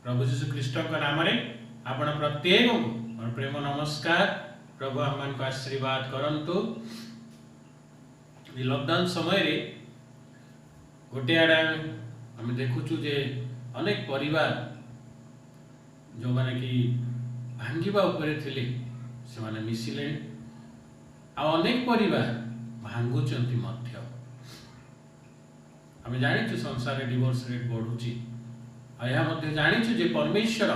प्रभु जीशु ख्रीष्ट नाम आपण प्रत्येक और प्रेम नमस्कार। प्रभु आम को आशीर्वाद करंतु। लॉकडाउन समय रे गोटे आड़े आम देखुचु जे अनेक परिवार जो माने कि भांगिबा उपरे थिले से माने मिसिले आ अनेक परिवार भांगुचंती मध्य। आम जानिछु संसार रे डिवोर्स रेट बढ़ुची। यह मध्य जानिछु जे परमेश्वर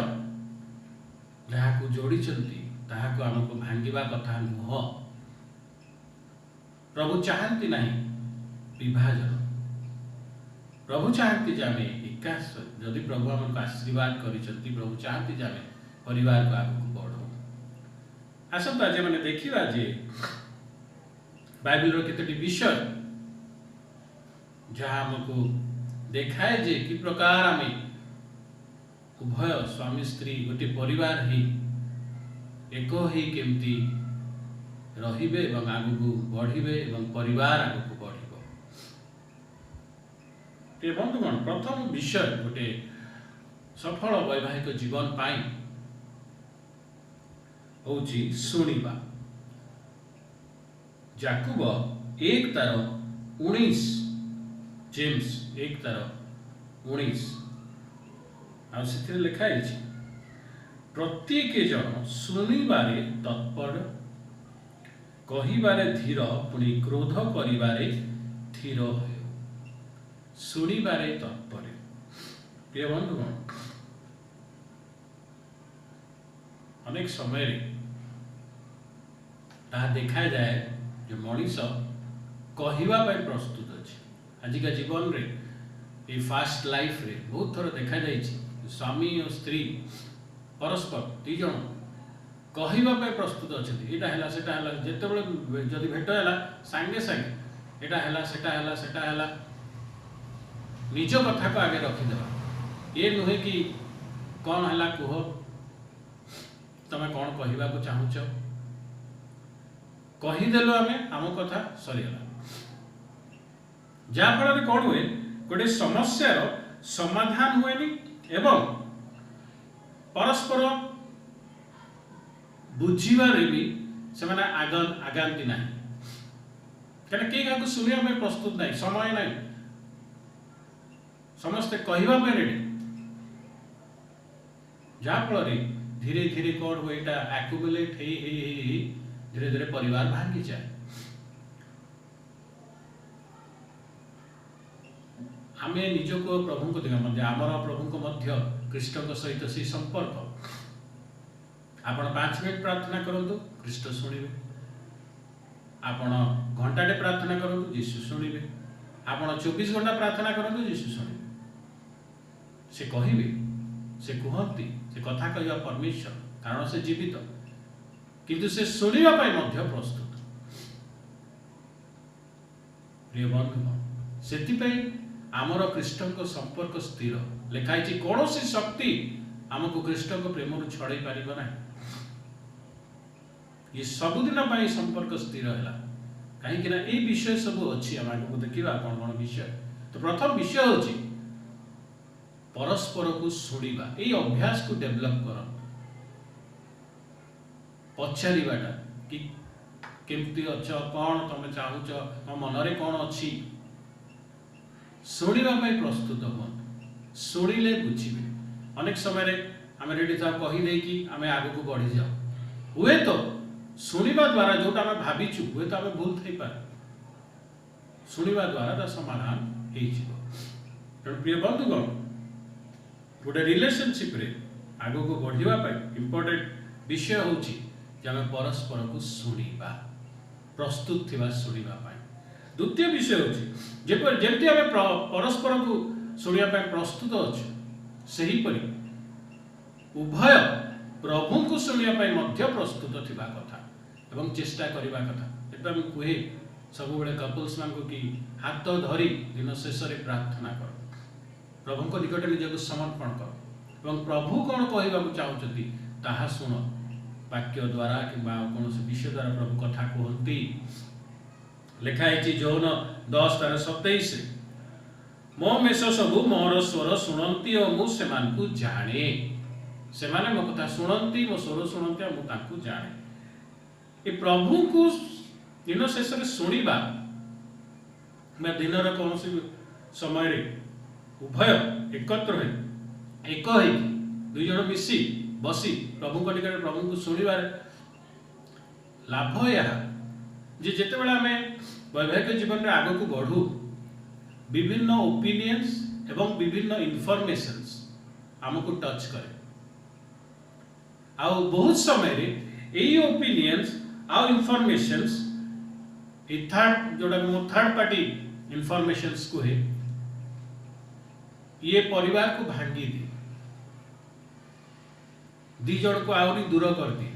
जहाँ जोड़ी ताहाको आमको भांगिबा कथा नुह। प्रभु चाहती नहीं विभाजन। प्रभु चाहती जे आमे विकास जदि प्रभु आमको आशीर्वाद करिसंती प्रभु चाहती जे आमे परिवार को आगु बढ़ो। आसंता जे माने देखिबा जे बाइबल रो केतोटी विषय जहाँ आमको देखाए जे कि प्रकार आमे उभय स्वामी स्त्री गोटे परिवार ही एक ही केमती रहिबे एवं आगु बढ़िबे एवं परिवार आगु बढ़िबो। ते बंधुगण प्रथम विषय गोटे सफल वैवाहिक जीवन पाई होची सुनिबा। याकूब 1:19 जेम्स 1:19 आउ लिखा है प्रत्येक जन शुणिबारे तत्पर कहिबारे धीर पुणी क्रोध करिबारे धीर हो। शुणिबारे तत्पर प्रिय बंधुगण अनेक समय देखा जाए जो मनीष कहवाई प्रस्तुत अच्छे। आजिका जीवन रे ये फास्ट लाइफ रे बहुत थर देखा जाए स्वामी और स्त्री परस्पर दी जन कहवाई प्रस्तुत अच्छा। यहाँ है जिते जदि भेट है सांगे सांगे यहाँ निज कथा को आगे रखीदेवा। ये नुहे कि कौन है कह तमें कौन कहवा को चाहूच कहीदेलु आम कथा सरीगला। जहाँफल कौन हुए गोटे समस्यार समाधान हुएनी एवं परस्पर बुझीबारे भी से आगाती ना कहीं क्या शुणा प्रस्तुत ना समय ना समस्ते कहवाई रेडी। जहाँफल धीरे धीरे कौन हुए यहाँ एक्युमुलेट धीरे धीरे परिवार भांगी जाए। आमे निजको प्रभु को देखा आमर प्रभु को मध्य कृष्ण सहित से संपर्क। आपण 5 मिनट प्रार्थना करंतु कृष्ण शुणिबे। आपण घंटाटे प्रार्थना करंतु यीशु शुणिबे। आपण 24 घंटा प्रार्थना करंतु यीशु शुणिबे। से कहिबे से कहती से कथा कहवा परमेश्वर कारण से जीवित किंतु से शुणिबा पाई मध्य प्रस्तुत। प्रिय बंधुगण सेतिपाई आमर कृष्ण को संपर्क स्थिर लिखाई कौन सी शक्ति आमको कृष्ण को प्रेम छड़े पार ना। ये सबुदिन संपर्क स्थिर है कहीं ये विषय सब अच्छी आम आगे देखा कौन कौन विषय। तो प्रथम विषय हूँ परस्पर को शुणा। ये अभ्यास को डेभलप कर पचारिबाटा कि केमती अच्छ कौन तुम चाहूच मो मनरे कौन अच्छी शुणा प्रस्तुत हूँ। शुणिले बुझे अनेक समय आम रेडी था कहीदे कि आम आग को बढ़ी जाओ हुए तो शुणा द्वारा जोटा आम भाविचु हुए तो आम भूल थी पार शुणा द्वारा समाधान हो। प्रिय बंधुगण गोटे रिलेशनशिप रे आग को बढ़ापी इम्पोर्टेंट विषय हूँ आम परस्पर को शुणा प्रस्तुत थी शुणा। द्वितीय विषय हूँ जमी आम परस्पर को शुणा प्रस्तुत अच्छे सेहीपरि उभय प्रभु को शुणा प्रस्तुत थिबा कथा एवं चेष्टा करबा कथा। एटा हम कहे सब बेले कपल्स मान कि हाथ धरी दिन शेष में प्रार्थना कर प्रभु को निकट निजक समर्पण कर एवं प्रभु कौन कहवा चाहते ताहा शुण वाक्य द्वारा कि कौन विषय द्वारा प्रभु कथा कहती। लिखाई जौन 10:27 मो मेष सबू मोर स्वर शुणती और मु सेमानकु जाने से माने मो कथा शुणती मो स्वर शुणती और मु तांकु जाने। ये प्रभु को दिन शेष में शुणा मैं दिन कौन समय रे उभय एकत्र एक दुई जन मिसी बसी प्रभु निकट प्रभु को शुणवार लाभ यह जिते बड़े आम वैवाहिक जीवन में आग को बढ़ू विभिन्न ओपिनियंस एवं विभिन्न इनफॉरमेशंस आमको टच करे आउ बहुत समय रे यही ओपिनियंस आउ इनफॉरमेशंस थर्ड जोड़ा थर्ड पार्टी इनफॉरमेशंस को है ये परिवार को भांगी दिए दी जन को आहरी दूर कर दिए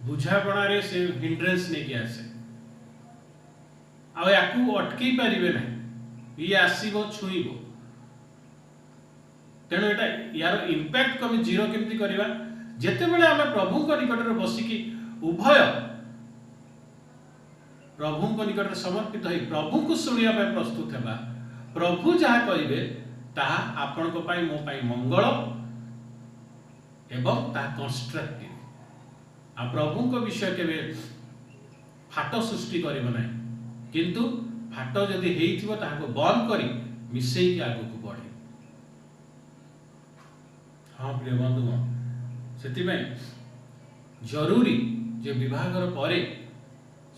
बुझापण से हिंड्रेंस नहीं कि आसे आपको अटकई पारे ना ये आसब छुईब तेणु यहाँ यार इंपैक्ट कमी जीरो केमती करवा जिते बड़े आम प्रभु निकट में बसिकी उभय प्रभु निकट में समर्पित हो प्रभु को शुणा प्रस्तुत है प्रभु जहाँ कहे ताहा आपण मो मंगल एवं कंस्ट्रक्टिव आ प्रभु को विषय के फाट सृष्टि करना किंतु फाट जदि ताको बंद करी मिसई के आग को बढ़े। हाँ प्रिय बंधुगण से जरूरी जे विवाहर पर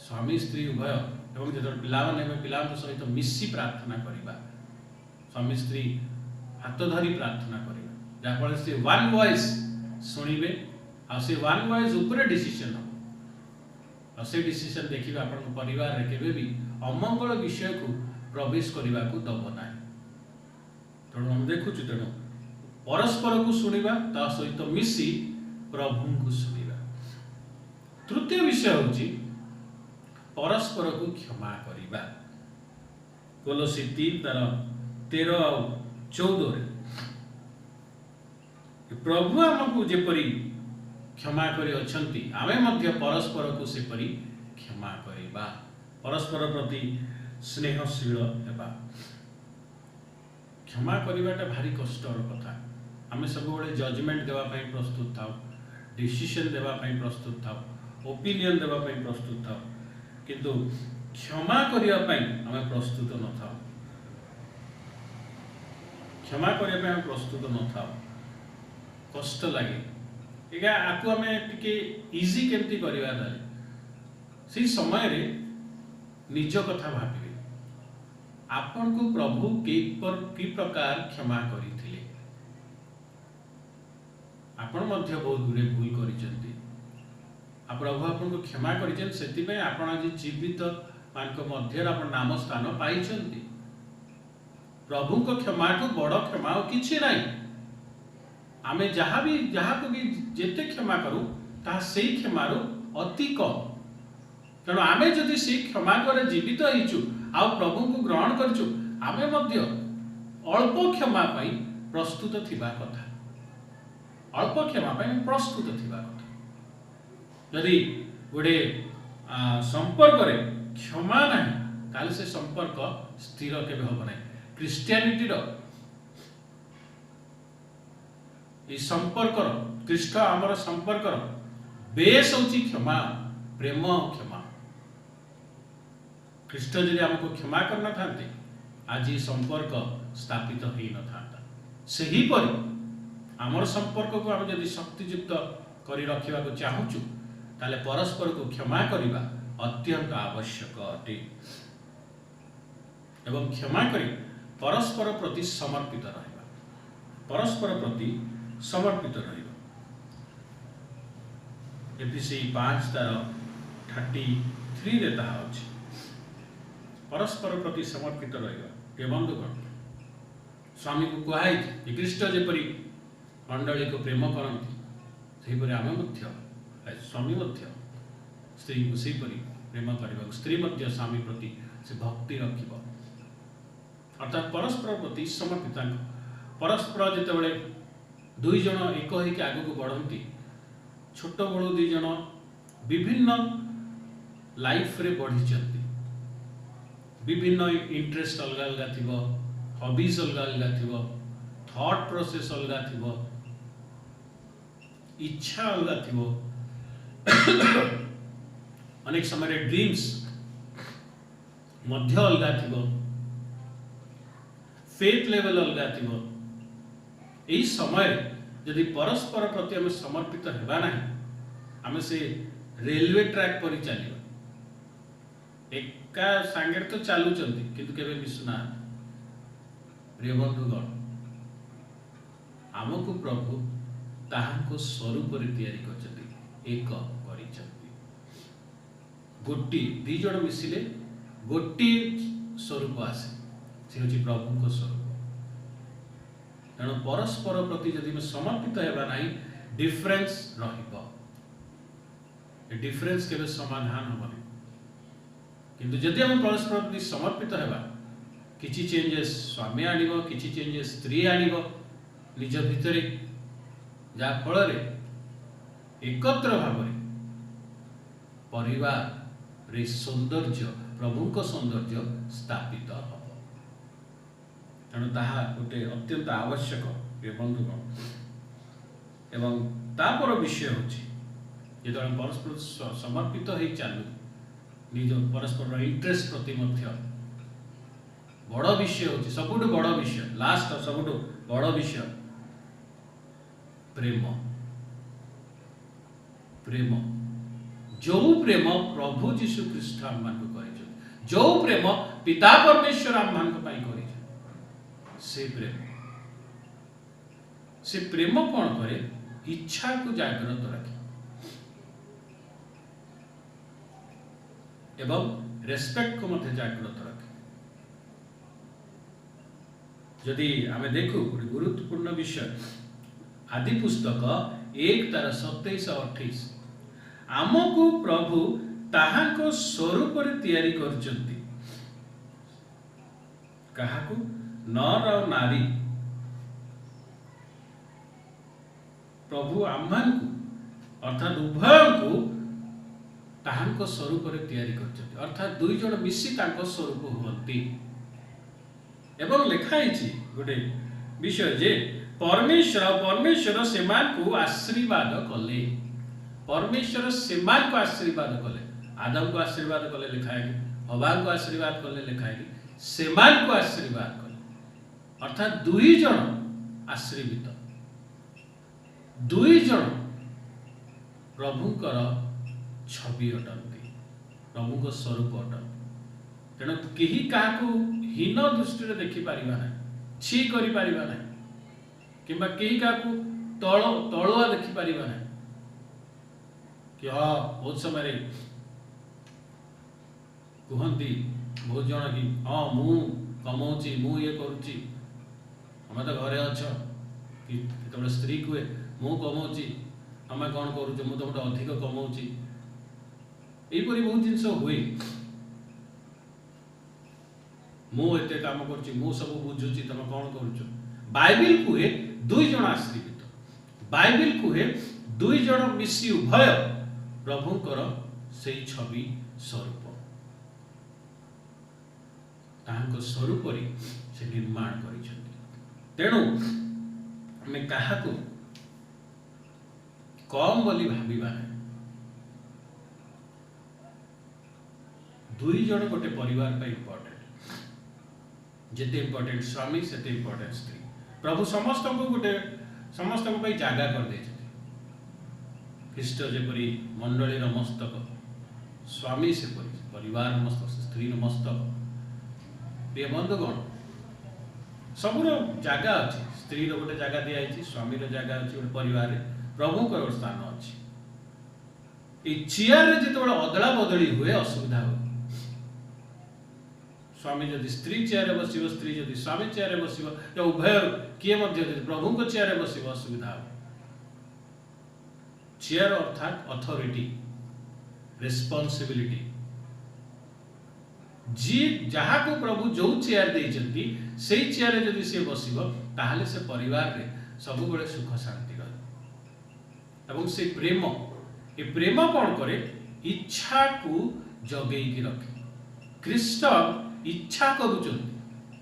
स्वामी स्त्री उभय एवं जो पिला सहित मिसी प्रार्थना करवा स्वामी स्त्री हाथ धरी प्रार्थना करवा जहाँफल से वन वॉइस शुणवे आ से वन वॉइस उपरे डिसीजन हम से डिसीजन देखिए आप परिवार में केवे भी अमंगल विषय को प्रवेश करने को दब ना तेणु हम देखुँ तेणु परस्पर को शुणा ता सहित मिसी प्रभु को शुणा। तृतीय विषय हूँ परस्पर को क्षमा करवा कोलोसी 3 तार 13 और 14 प्रभु आमको जेपरी क्षमा करी अछंती आमे मध्य परस्पर को सेपरी क्षमा करवा परस्पर प्रति स्नेहशील हेबा क्षमा करवाटा भारी कष्टर कथा आमे सब बड़े जजमेंट देवाई प्रस्तुत था डिसीजन देवाई प्रस्तुत था ओपिनियन देवाई प्रस्तुत था किंतु क्षमा करने आम प्रस्तुत न था क्षमा करने आम प्रस्तुत न था कष्ट लगे एगा आपको आम टे इजी केमती करवा से समय रे निज कथा भाविबे आपन को प्रभु की प्रकार क्षमा करथिले आपण मध्य बहुत गुरे भूल करिसेंती आ प्रभु आपन को क्षमा करिसें सेति आपण आज जीवित मानक मध्य आपण नाम स्थान पाइछंती प्रभु को क्षमा को बड़ क्षमा किछि नाही आमे जहाँ को भी जेते क्षमा करूँ ता सेई क्षमार अति कम तेणु आमे जदि से क्षमा द्वारा जीवित होइछु आ प्रभु को ग्रहण करछु आमे मध्य अल्प क्षमा पाई प्रस्तुत थिबा कथा अल्प क्षमा पाई प्रस्तुत थिबा कथा यदि गोटे संपर्क रे क्षमा नहीं ताले से संपर्क स्थिर केबे होबो नाही क्रिश्चियनिटी रो ये संपर्क ख्रीष्ट आमर संपर्क बेस होची क्षमा प्रेम क्षमा ख्रीष्ट जदि आमको क्षमा करना थांते आज ये संपर्क स्थापित हो न था सही पर आमर संपर्क को आम जदि शक्तियुक्त करी रखिबा को चाहूचु ताले परस्पर को क्षमा करिबा अत्यंत आवश्यक अटे एवं क्षमा करी परस्पर प्रति समर्पित रहबा परस्पर प्रति समर्पित रहिबा एफिसी 5 तार 33 रे ताहा अछि परस्पर प्रति समर्पित रहिबा के बंधुगण स्वामी को कहाई ख्रीष्ट जेपरी मंडली को प्रेम करती से परि आमे मध्य स्वामी मध्य स्त्री को से परि प्रेम करबा स्त्री मध्य स्वामी प्रति से भक्ति रखिबा अर्थात परस्पर प्रति समर्पित परस्पर जेतेबेले दुई जन एक होइके आगु को बढ़ती छोट बड़ू दुई जन विभिन्न लाइफ रे बढ़ी विभिन्न इंटरेस्ट अलग अलग थिबो, हॉबीज अलग अलग थिबो, थॉट प्रोसेस अलग थिबो, इच्छा अलग थिबो, अनेक समय ड्रीम्स मध्य अलग थिबो, फेथ लेवल अलग थिबो। एही समय यदि परस्पर प्रति आम समर्पित हेबा नाही, आम से रेलवे ट्रैक पर चलिबा, एका सांगे तो चलुचंती किंतु केबे मिसुना। प्रिय बंधुगण, आमको प्रभु ताहाको स्वरूप तैयारी करछथि, एक करिछथि। गोटी दी जण मिसिले गोटी स्वरूप आसे, से होछि प्रभु को स्वरूप। तेणु परस्पर प्रति जदि में समर्पित हेबा नाही, डिफरेंस रहिबो। ए डिफरेंस केबे समाधान होबनी, किंतु जदि हम परस्पर प्रति समर्पित हेबा, किछि चेंजेस स्वामी आनिबो, किछि चेंजेस स्त्री आनिबो निज भितरे, जा फल रे एकत्र भावरे परिवार रे सौंदर्य, प्रभु को सौंदर्य स्थापित हम। तेणु ताहा गोटे अत्यंत आवश्यक प्रिय बंधुगण। एवं तापर विषय होछि जो हम परस्पर समर्पित हो चलू, निज परस्पर इंटरेस्ट प्रति मध्य बड़ विषय होछि, सबुठ बड़ विषय, लास्ट सबुठ बड़ विषय प्रेम। प्रेम, जो प्रेम प्रभु जीशु ख्रीष्ट आम मान को करे, जो प्रेम पिता परमेश्वर आम मान को पाई करे, से प्रेम कौन करे? इच्छा को जागृत रखे एवं रेस्पेक्ट को मध्य जागृत रखे। यदि आम देखु गोटे गुरुत्वपूर्ण विषय, आदि पुस्तक 1:27-28, आमको प्रभु ताहाको स्वरूप तैयारी करचंती, काहाकू? नर और नारी प्रभु आम्हानकू अर्थात उभय को ताहाको स्वरूप तैयारी करचंती, अर्थात दुई जण मिसी ताको स्वरूप होती। एवं लिखा है गोटे विषय जे परमेश्वर सेमान को आशीर्वाद कले, परमेश्वर सेमान को आशीर्वाद कले, आदम को आशीर्वाद कले लिखा है, हवा को आशीर्वाद कले लिखा है, सेमान को आशीर्वाद कले, अर्थात दुई जण आशीर्वित, दुई जण प्रभुकर छवि अटंती, प्रभु को स्वरूप अटंती। तेणु केही काहाकू हीन दृष्टि देखि पारिबा ना, छी करि पारिबा ना, किंबा केही काहाकू तळुआ देखि पारिबा ना कि हाँ बहुत समय कहती बहुत जन कि हाँ मु कमाऊँची, मु ये करुच्ची, आम तो घरे अछ कि स्त्री कहे मु कमाऊँची, आम कौन करुच, मु तो गोटे अधिक कमाऊँची, यहीपरि बहुत जिनस हुए। मु एते काम करुच्ची, मु सब बुझुची, तुम कौन करुच? बाइबिल कहे दुई जण आश्रित, बाइबिल कहे दुई जण मिसी उभय प्रभुकर से छवि स्वरूप, ताहाको स्वरूप से निर्माण करिसेंती। तेणु आमे काहाको कम बोली भाबिबा नहीं, दुई जण गोटे परिवार पे इम्पोर्टेंट, जिते इम्पोर्टेंट स्वामी सेते इम्पोर्टेंट स्त्री। प्रभु समस्त को गोटे समस्त को जगह कर दे, ख्रीष्ट जेपरी मंडली मस्तक, स्वामी से परिवार मस्तक, स्त्री मस्तक। प्रिय बंधुगण, सबुर जगह अच्छी, स्त्री गोटे जगह दिखाई, स्वामी जगह अच्छी, गोटे परिवार प्रभु को स्थान अच्छी। चेयर जो अदला बदली हुए असुविधा हुए, स्वामी जदि स्त्री चेयर बस, स्त्री जदि स्वामी चेयर बस, उभय किए प्रभु को चेयर बस असुविधा हो। चेयर अर्थात अथॉरिटी, रिस्पांसिबिलिटी, जी जहाँ को प्रभु जो चेयर देइछंती से चेयर जदि से बसिबो ताहले से परिवार रे सब बेले सुख शांति रहे। एवं से प्रेम, ये प्रेम कौन करे? इच्छा को जगेई रखे। ख्रीष्ट इच्छा करुचंती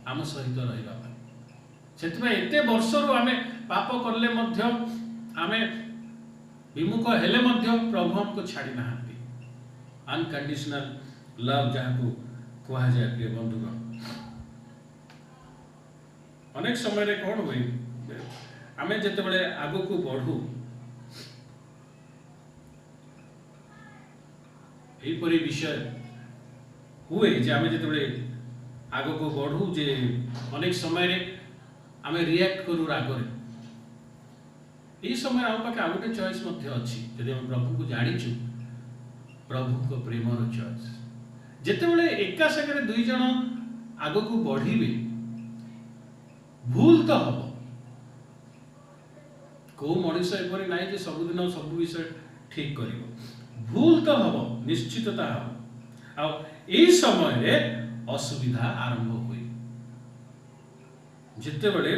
आम सहित रहिबा पाई। सेतमे एते वर्षरु आमे पाप करले मध्य आमे विमुख हेले मध्य प्रभु हमको छाड़ी नाहांती। अनकंडीशनल लव जहाँ कहा जाए प्रिय बंधुगण, अनेक समय रे कौन हुए आमे जेतेबेले आगो को बढ़ू एपरी विषय हुए जे आमे जेतेबेले आगो को बढ़ू जे अनेक समय रे आमे रिएक्ट करू रागरे। यही समय आम पाखे आ गोटे चॉइस मध्य अच्छी जदि हम प्रभु को जानिचु प्रभु को प्रेमर चॉइस। जेतेबेले एका संगे दुई जन आगो को बढ़िबे भूल तो हम को मनीष एपरी ना जे सबुदिन सब विषय ठीक कर भूल तो हम निश्चितता हम आ समय रे असुविधा आरंभ हुए जितेबले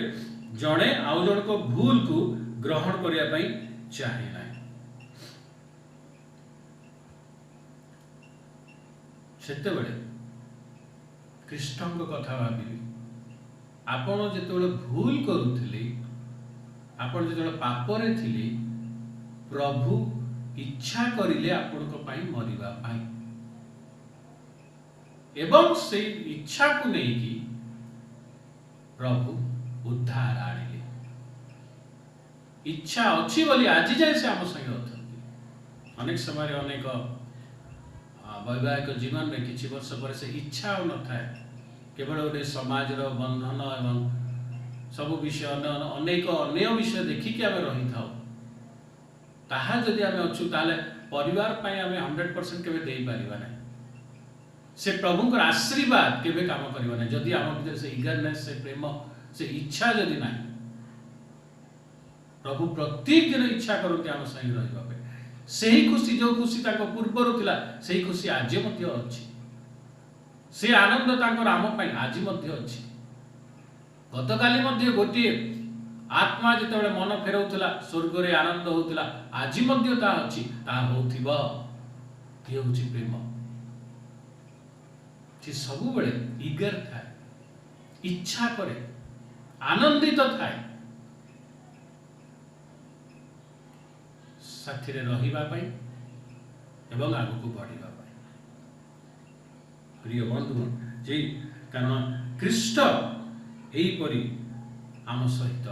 जड़े आउ जन को भूल को ग्रहण करने चाहे ना। सेतेबले कृष्ण कथा भाविली आपण जिते भूल करुले आपण जो पापरे थिले प्रभु इच्छा करिले आपण मरिबा पाई एवं से इच्छा को लेकिन प्रभु उद्धार आनिले। इच्छा अच्छी बोली आज जाए से आम संगे अच्छा। अनेक समय अनेक वैवाहिक जीवन में किसी वर्ष पर से इच्छा न था केवल गोटे समाज बंधन एवं सब विषय अनेक अन्य विषय देखिक आम रही था ताहा जदि आम अच्छु ताले परिवार पाई आम 100% केवे दे पारिबा ना। से प्रभु आशीर्वाद केवे काम करबा ना जदि आम भीतर से इगरनेस से प्रेम से इच्छा जदि ना। प्रभु प्रत्येक दिन इच्छा करते आम संग रहिबा पे सही खुशी जो खुशी ताको पूर्वर थिला सही खुशी आज मध्य अछि से आनंद ताको आम पाई आज मध्य अछि। गतकाली मध्य गोटे आत्मा जिते मन फेराउला स्वर्ग रे आनंद होउतिला आज मध्य ता अछि ता होउथिबा कि होउछि प्रेम से सब बेले इगर थाए इच्छा करे आनंदित थाए साथी रे रहिबा पाई एवं आगु बढ़िबा पाई। प्रिय बंधु जे कारण कृष्ण एही परी आम सहित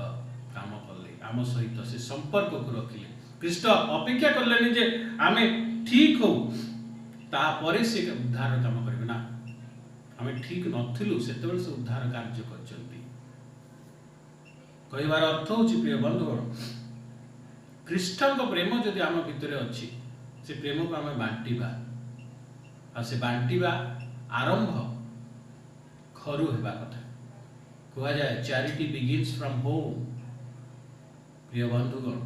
काम कले आम सहित से संपर्क को रखिले। कृष्ण अपेक्षा कले जे आमे ठीक हो तापरे से उद्धार काम करिवे ना। आमे ठीक नथिलु सेतेबेले से उद्धार कार्य करचंती। कहबार अर्थ होछि प्रिय बंधुगण कृष्ण को प्रेम जदि आम भितर अछि से प्रेम को आमे बांटीबा आ से बांटीबा आरंभ घरु हेबा कथा कहा जाए चैरिटी बिगिन्स फ्रॉम होम। प्रिय बंधुगण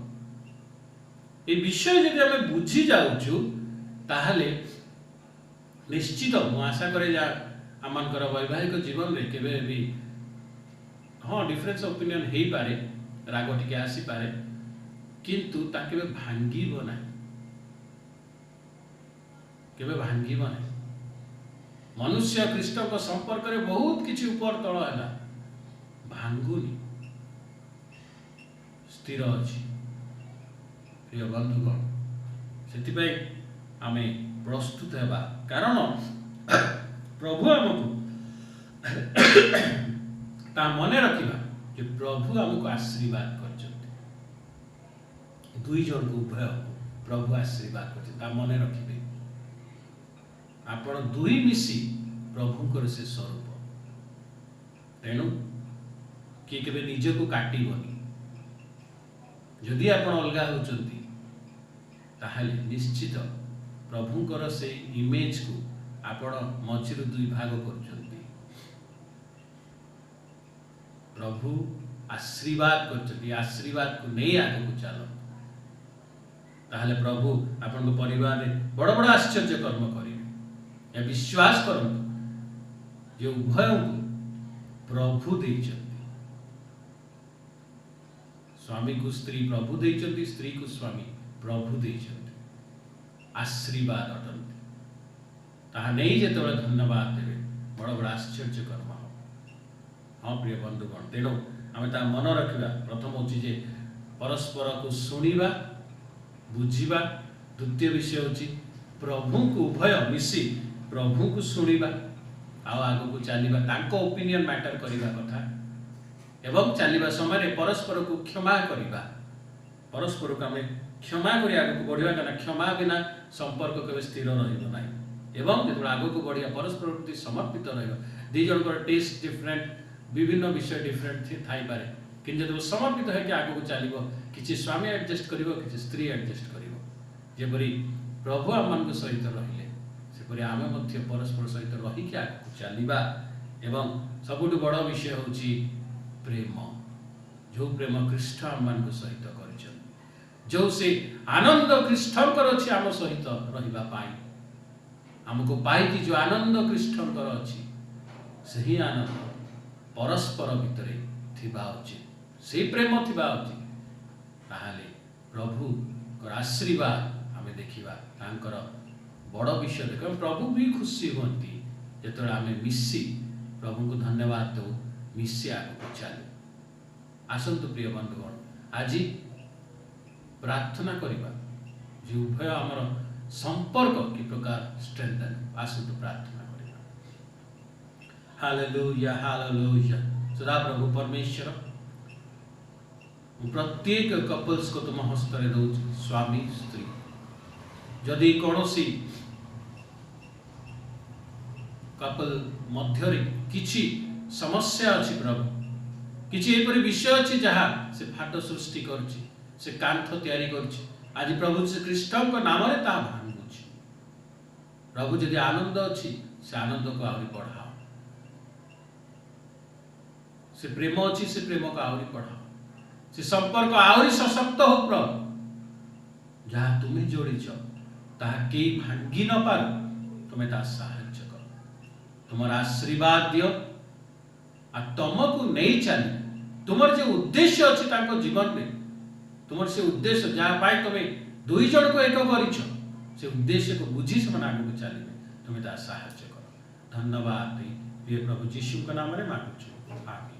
ये विषय जदि आमे बुझी जाउछु ताहले निश्चित मु आशा करे जा आमनकर वैवाहिक जीवन रे केबे भी हाँ डिफरेंस ओपिनियन हेई पारे राग टिके आसी पारे किंतु ताके भांगीब ना केबे भांगीब ना। मनुष्य कृष्ण को संपर्क रे बहुत किछि ऊपर तळ हैला भांगुनी स्थिर अछि। प्रिय बंधुगण सेतिपई आमे प्रस्तुत हेबा कारण प्रभु आमको ता मने रखिबा जे प्रभु आमको आशीर्वाद करछथि। दुई जन को उभय प्रभु आशीर्वाद करछथि ता मने रखिबे आपण दुई मिसी प्रभुकर से स्वरूप तेणु कि केबे निज को काटिबनी जदि आपण अलगा होचंती ताहले निश्चित प्रभुकर से इमेज को आपण मझिरु दुई भाग करचंती। प्रभु आशीर्वाद करचंती आशीर्वाद को नहीं आगे को चलो ताहले प्रभु आपण परिवार में बड़ बड़ आश्चर्य कर्म करेंगे। या विश्वास करंतु जे उभय को प्रभु देचंती स्वामी को स्त्री प्रभु देचंती स्त्री को स्वामी प्रभु देचंती आशीर्वाद अटंती ताहा नहीं जेतेबेले धन्यवाद देवे बड़ बड़ आश्चर्य कर्म हम। हाँ प्रिय बंधुगण, तेणु आम ता मन रखा। प्रथम हूँ जे परस्पर को शुणा बुझा। द्वितीय विषय हूँ प्रभु को उभय मिसी प्रभु को शुणा आग को चलवा ओपिनियन मैटर करने कथा एवं चलवा समय परस्पर को क्षमा करवा। परस्पर को आम क्षमा कर आग को बढ़िया कहीं क्षमा बिना संपर्क केवल स्थिर रहा एवं जो आग को बढ़िया परस्पर प्रति समर्पित रज टेस्ट डिफरेंट विभिन्न विषय डिफरेंट थाई पारे कि जो समर्पित है आग को चलो कि स्वामी एडजस्ट कर कि स्त्री एडजस्ट करपरी प्रभु आम सहित रहिले सेपरी आम परस्पर सहित रहीकि आग को चलवा। एवं सबुठ बड़ विषय हूँ प्रेम, जो प्रेम कृष्ण आम सहित कर जो से आनंद कृष्णकर अच्छी आम सहित रही आमको पाई जो आनंद कृष्णकर अच्छी से ही आनंद परस्पर भितर थिबा उचित से प्रेम थिबा उचित ताहाले प्रभु आशीर्वाद आम देखा तांकर बड़ विषय देख प्रभु भी खुशी हुंती जो आम मिसी प्रभु को धन्यवाद दो मिसी आगे चलू। आसतु प्रिय बंधुगण आज प्रार्थना करवा जो उभय आमर संपर्क कि प्रकार स्ट्रेंथन। आसतु प्रार्थना करवा। Hallelujah hallelujah. सदा प्रभु परमेश्वर प्रत्येक कपल्स को तुम हस्तरे दौच स्वामी स्त्री जदि कौन सी कपल मध्य किछि समस्या अच्छी प्रभु किछि एपरि विषय अच्छी जहाँ से फाट सृष्टि करछि से कांथ तैयारी करछि आज प्रभु श्री कृष्ण नाम भांगुछि प्रभु जदि आनंद अच्छी से आनंद को आहरी बढ़ाओ से प्रेम अच्छी से प्रेम को आहरी बढ़ाओ से संपर्क आहरी सशक्त हो प्रभु जहाँ तुम्हें जोड़ीच ताहा केही भांगी न पार तुम्हें ता साहाय्य कर तुमर आशीर्वाद दियो आ तुमको नहीं चली तुमर जो उद्देश्य अच्छी ताको जीवन में तुमर से उद्देश्य जहाँ पाए तुम्हें दुई जन को एक कर से उद्देश्य को बुझी से आगे चलिए तुम्हें ता साहाय्य कर। धन्यवाद प्रिय प्रभु यीशु के नाम में मांगुछु आमीन।